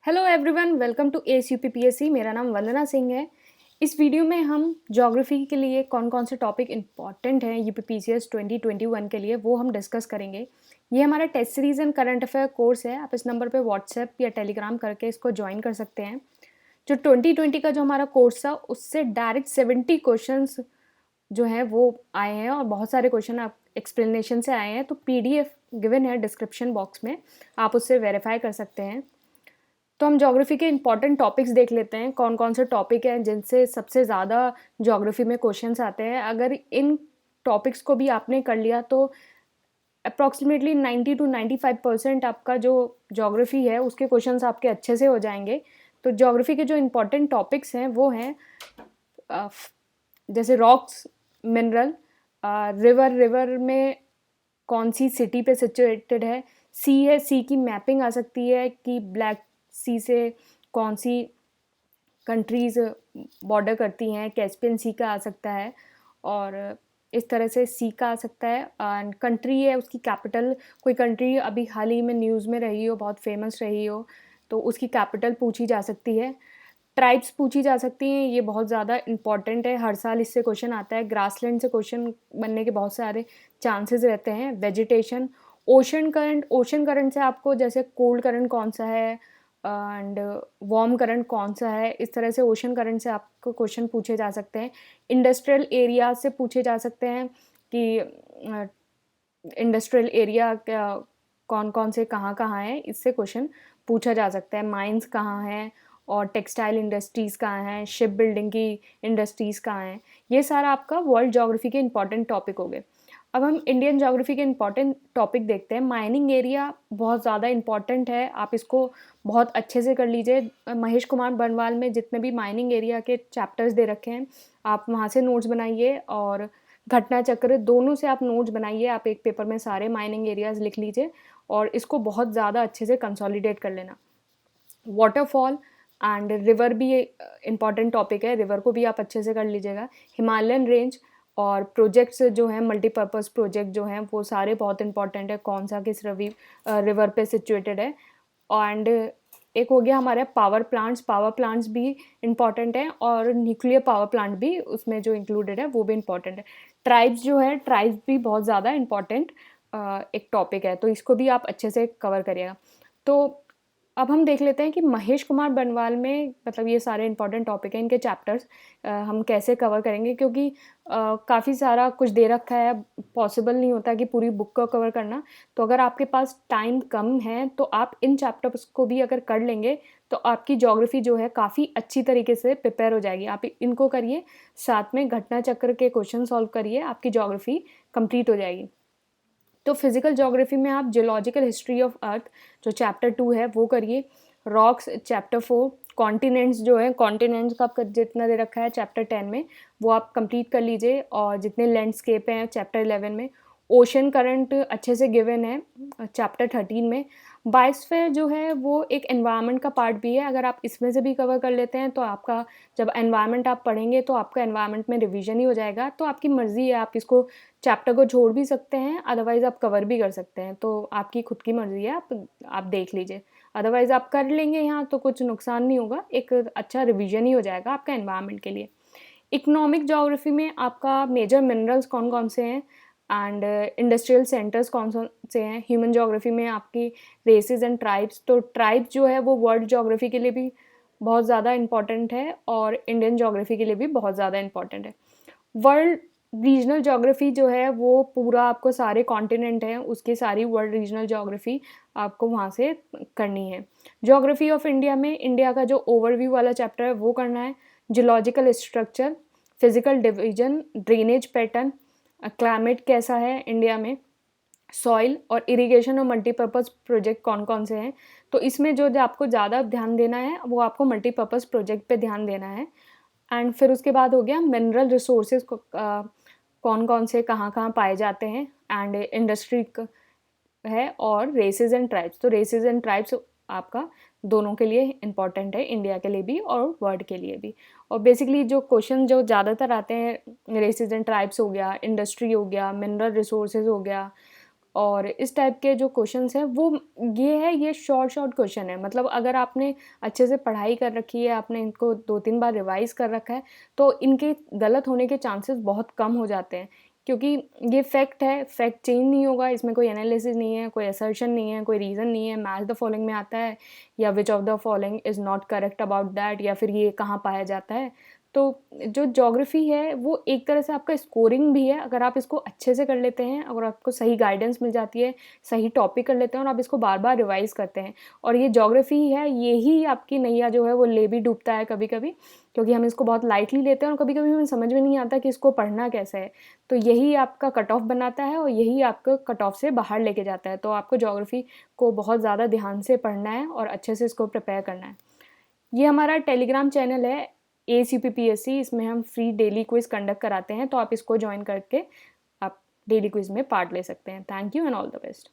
Hello everyone, welcome to S UPPSC. मेरा नाम वंदना सिंह है। इस वीडियो में हम ज्योग्राफी के लिए कौन कौन से टॉपिक इंपॉर्टेंट हैं यूपीपीसीएस 2021 के लिए वो हम डिस्कस करेंगे। ये हमारा test series and current affair course है। आप इस नंबर पे व्हाट्सएप या टेलीग्राम करके इसको ज्वाइन कर सकते हैं। जो 2020 का जो हमारा कोर्स था उससे डायरेक्ट 70 क्वेश्चंस जो हैं वो आए हैं और बहुत सारे क्वेश्चन आप एक्सप्लेनेशन से आए हैं। तो पीडीएफ गिवन है डिस्क्रिप्शन बॉक्स में, आप उससे वेरीफाई कर सकते हैं। तो हम ज्योग्राफी के इंपॉर्टेंट टॉपिक्स देख लेते हैं, कौन कौन से टॉपिक हैं जिनसे सबसे ज़्यादा ज्योग्राफी में क्वेश्चंस आते हैं। अगर इन टॉपिक्स को भी आपने कर लिया तो अप्रॉक्सीमेटली 90 to 95% आपका जो ज्योग्राफी है उसके क्वेश्चंस आपके अच्छे से हो जाएंगे। तो ज्योग्राफी के जो इम्पोर्टेंट टॉपिक्स हैं वो हैं जैसे रॉक्स, मिनरल, रिवर में कौन सी सिटी पे सिचुएटेड है, सी है, सी की मैपिंग आ सकती है कि ब्लैक सी से कौन सी कंट्रीज़ बॉर्डर करती हैं, कैस्पियन सी का आ सकता है और इस तरह से सी का आ सकता है। एंड कंट्री है, उसकी कैपिटल, कोई कंट्री अभी हाल ही में न्यूज़ में रही हो, बहुत फेमस रही हो, तो उसकी कैपिटल पूछी जा सकती है। ट्राइब्स पूछी जा सकती हैं, ये बहुत ज़्यादा इंपॉर्टेंट है, हर साल इससे क्वेश्चन आता है। ग्रासलैंड से क्वेश्चन बनने के बहुत सारे चांसेस रहते हैं। वेजिटेशन, ओशन करंट से आपको जैसे कोल्ड करंट कौन सा है एंड वार्म करंट कौन सा है, इस तरह से ओशन करंट से आपको क्वेश्चन पूछे जा सकते हैं। इंडस्ट्रियल एरिया से पूछे जा सकते हैं कि इंडस्ट्रियल एरिया कौन कौन से कहाँ कहाँ है, इससे क्वेश्चन पूछा जा सकता है। माइंस कहाँ हैं और टेक्सटाइल इंडस्ट्रीज़ कहाँ हैं, शिप बिल्डिंग की इंडस्ट्रीज़ कहाँ हैं, ये सारा आपका वर्ल्ड ज्योग्राफी के इंपॉर्टेंट टॉपिक हो गए। अब हम इंडियन ज्योग्राफी के इंपॉर्टेंट टॉपिक देखते हैं। माइनिंग एरिया बहुत ज़्यादा इंपॉर्टेंट है, आप इसको बहुत अच्छे से कर लीजिए। महेश कुमार बनवाल में जितने भी माइनिंग एरिया के चैप्टर्स दे रखे हैं आप वहाँ से नोट्स बनाइए और घटना चक्र, दोनों से आप नोट्स बनाइए। आप एक पेपर में सारे माइनिंग एरियाज़ लिख लीजिए और इसको बहुत ज़्यादा अच्छे से कंसोलिडेट कर लेना। वाटरफॉल एंड रिवर भी इम्पॉर्टेंट टॉपिक है, रिवर को भी आप अच्छे से कर लीजिएगा। हिमालयन रेंज और प्रोजेक्ट्स जो हैं, मल्टीपर्पज़ प्रोजेक्ट जो हैं वो सारे बहुत इंपॉर्टेंट है, कौन सा किस रिवर पे सिचुएटेड है। एंड एक हो गया हमारे पावर प्लांट्स भी इम्पॉर्टेंट हैं और न्यूक्लियर पावर प्लांट भी उसमें जो इंक्लूडेड है वो भी इम्पॉर्टेंट है। ट्राइब्स जो है, ट्राइब्स भी बहुत ज़्यादा इम्पॉर्टेंट एक टॉपिक है, तो इसको भी आप अच्छे से कवर करिएगा। तो अब हम देख लेते हैं कि महेश कुमार बनवाल में मतलब ये सारे इंपॉर्टेंट टॉपिक हैं, इनके चैप्टर्स हम कैसे कवर करेंगे, क्योंकि काफ़ी सारा कुछ दे रखा है, पॉसिबल नहीं होता कि पूरी बुक को कवर करना। तो अगर आपके पास टाइम कम है तो आप इन चैप्टर्स को भी अगर कर लेंगे तो आपकी ज्योग्राफी जो है काफ़ी अच्छी तरीके से प्रिपेयर हो जाएगी। आप इनको करिए, साथ में घटना चक्र के क्वेश्चन सॉल्व करिए, आपकी ज्योग्राफी कंप्लीट हो जाएगी। तो फिजिकल ज्योग्राफी में आप जियोलॉजिकल हिस्ट्री ऑफ अर्थ जो चैप्टर 2 है वो करिए। रॉक्स चैप्टर 4, कॉन्टिनेंट्स जो है, कॉन्टिनेंट्स का आपका जितना दे रखा है चैप्टर 10 में वो आप कंप्लीट कर लीजिए। और जितने लैंडस्केप हैं चैप्टर 11 में। ओशन करंट अच्छे से गिवन है चैप्टर 13 में। बायोस्फीयर जो है वो एक एनवायरनमेंट का पार्ट भी है, अगर आप इसमें से भी कवर कर लेते हैं तो आपका जब एनवायरनमेंट आप पढ़ेंगे तो आपका एनवायरनमेंट में रिवीजन ही हो जाएगा। तो आपकी मर्ज़ी है, आप इसको चैप्टर को छोड़ भी सकते हैं, अदरवाइज़ आप कवर भी कर सकते हैं, तो आपकी खुद की मर्ज़ी है, आप देख लीजिए। अदरवाइज़ आप कर लेंगे यहाँ तो कुछ नुकसान नहीं होगा, एक अच्छा रिवीजन ही हो जाएगा आपका एनवायरनमेंट के लिए। इकोनॉमिक ज्योग्राफी में आपका मेजर मिनरल्स कौन कौन से हैं एंड इंडस्ट्रियल सेंटर्स कौन कौन से हैं। ह्यूमन ज्योग्राफी में आपकी रेसेस एंड ट्राइब्स, तो ट्राइब्स जो है वो वर्ल्ड ज्योग्राफी के लिए भी बहुत ज़्यादा इंपॉर्टेंट है और इंडियन ज्योग्राफी के लिए भी बहुत ज़्यादा इंपॉर्टेंट है। वर्ल्ड रीजनल ज्योग्राफी जो है वो पूरा आपको सारे कॉन्टिनेंट हैं उसकी सारी वर्ल्ड रीजनल ज्योग्राफी आपको वहाँ से करनी है। ज्योग्राफी ऑफ इंडिया में इंडिया का जो ओवरव्यू वाला चैप्टर है वो करना है। Geological structure, physical division, drainage pattern, climate कैसा है इंडिया में, सॉइल और इरिगेशन और मल्टीपर्पज़ प्रोजेक्ट कौन कौन से हैं। तो इसमें जो आपको ज़्यादा ध्यान देना है वो आपको मल्टीपर्पज़ प्रोजेक्ट पे ध्यान देना है। एंड फिर उसके बाद हो गया मिनरल रिसोर्सेज कौन कौन से कहाँ कहाँ पाए जाते हैं एंड इंडस्ट्री है, और रेसेस एंड ट्राइब्स। तो रेसेस एंड ट्राइब्स आपका दोनों के लिए इम्पॉर्टेंट है, इंडिया के लिए भी और वर्ल्ड के लिए भी। और बेसिकली जो क्वेश्चन जो ज़्यादातर आते हैं, रेसेस एंड ट्राइब्स हो गया, इंडस्ट्री हो गया, मिनरल रिसोर्सेज हो गया और इस टाइप के जो क्वेश्चंस हैं वो ये शॉर्ट क्वेश्चन है। मतलब अगर आपने अच्छे से पढ़ाई कर रखी है, आपने इनको 2-3 बार रिवाइज़ कर रखा है, तो इनके गलत होने के चांसेस बहुत कम हो जाते हैं, क्योंकि ये फैक्ट है, फैक्ट चेंज नहीं होगा, इसमें कोई एनालिसिस नहीं है, कोई असर्शन नहीं है, कोई रीज़न नहीं है। मैच द फॉलोइंग में आता है या which of the following is not correct about that, या फिर ये कहाँ पाया जाता है। तो जो ज्योग्राफी है वो एक तरह से आपका स्कोरिंग भी है। अगर आप इसको अच्छे से कर लेते हैं, अगर आपको सही गाइडेंस मिल जाती है, सही टॉपिक कर लेते हैं और आप इसको बार बार रिवाइज करते हैं, और ये ज्योग्राफी है, यही आपकी नैया जो है वो ले भी डूबता है कभी कभी, क्योंकि हम इसको बहुत लाइटली लेते हैं और कभी कभी हमें समझ में नहीं आता कि इसको पढ़ना कैसे है। तो यही आपका कट ऑफ बनाता है और यही आपको कट ऑफ से बाहर लेके जाता है। तो आपको ज्योग्राफी को बहुत ज़्यादा ध्यान से पढ़ना है और अच्छे से इसको प्रिपेयर करना है। ये हमारा टेलीग्राम चैनल है ACPPSC, इसमें हम फ्री डेली क्विज़ कंडक्ट कराते हैं, तो आप इसको ज्वाइन करके आप डेली क्विज़ में पार्ट ले सकते हैं। Thank you and all the best.